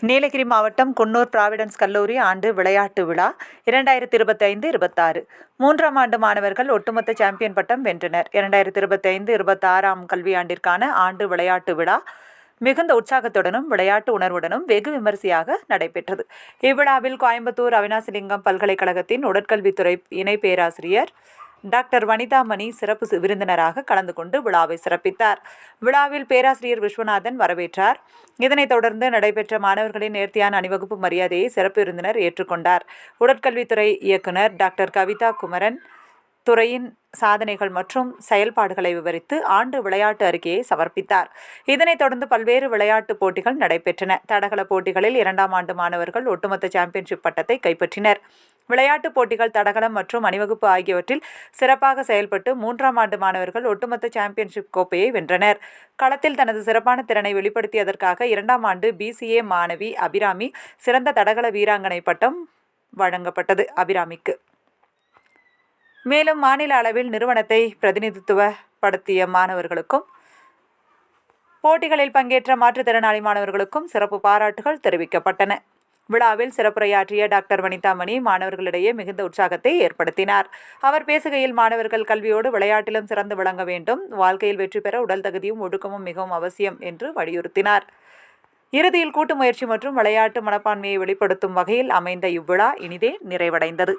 நீலகிரி மாவட்டம் குன்னூர் பிராவிடன்ஸ் கல்லூரி ஆண்டு விளையாட்டு விழா 2025-26 மூன்றாம் ஆண்டு மாணவர்கள் ஒட்டுமொத்த சாம்பியன் பட்டம் வென்றனர். 2025-26 கல்வியாண்டிற்கான ஆண்டு விளையாட்டு விழா மிகுந்த உற்சாகத்துடனும் விளையாட்டு உணர்வுடனும் வெகு விமரிசையாக நடைபெற்றது. இவ்விழாவில் கோயம்புத்தூர் அவினாசிலிங்கம் பல்கலைக்கழகத்தின் உடற்கல்வித்துறை இணை பேராசிரியர் டாக்டர் வனிதாமணி சிறப்பு விருந்தினராக கலந்து கொண்டு விழாவை சிறப்பித்தார். விழாவில் பேராசிரியர் விஸ்வநாதன் வரவேற்றார். இதனைத் தொடர்ந்து நடைபெற்ற மாணவர்களின் நேர்த்தியான அணிவகுப்பு மரியாதையை சிறப்பு விருந்தினர் ஏற்றுக்கொண்டார். உடற்கல்வித்துறை இயக்குநர் டாக்டர் கவிதா குமரன் துறையின் சாதனைகள் மற்றும் செயல்பாடுகளை விவரித்து ஆண்டு விளையாட்டு அறிக்கையை சமர்ப்பித்தார். இதனைத் தொடர்ந்து பல்வேறு விளையாட்டுப் போட்டிகள் நடைபெற்றன. தடகள போட்டிகளில் 2ஆம் ஆண்டு மாணவர்கள் ஒட்டுமொத்த சாம்பியன்ஷிப் பட்டத்தை கைப்பற்றினர். விளையாட்டுப் போட்டிகள், தடகளம் மற்றும் அணிவகுப்பு ஆகியவற்றில் சிறப்பாக செயல்பட்டு 3ஆம் ஆண்டு மாணவர்கள் ஒட்டுமொத்த சாம்பியன்ஷிப் கோப்பையை வென்றனர். களத்தில் தனது சிறப்பான திறனை வெளிப்படுத்தியதற்காக 2ஆம் ஆண்டு BCA மாணவி அபிராமி சிறந்த தடகள வீராங்கனை பட்டம் வழங்கப்பட்டது. அபிராமிக்கு மேலும் மாநில அளவில் நிறுவனத்தை பிரதிநிதித்துவப்படுத்திய மாணவர்களுக்கும் போட்டிகளில் பங்கேற்ற மாற்றுத்திறனாளி மாணவர்களுக்கும் சிறப்பு பாராட்டுகள் தெரிவிக்கப்பட்டன. விழாவில் சிறப்புரையாற்றிய டாக்டர் வனிதாமணி மாணவர்களிடையே மிகுந்த உற்சாகத்தை ஏற்படுத்தினார். அவர் பேசுகையில், மாணவர்கள் கல்வியோடு விளையாட்டிலும் சிறந்து விளங்க வேண்டும், வாழ்க்கையில் வெற்றி பெற உடல் தகுதியும் ஒழுக்கமும் மிகவும் அவசியம் என்று வலியுறுத்தினார். இறுதியில் கூட்டு முயற்சி மற்றும் விளையாட்டு மனப்பான்மையை வெளிப்படுத்தும் வகையில் அமைந்த இவ்விழா இனிதே நிறைவடைந்தது.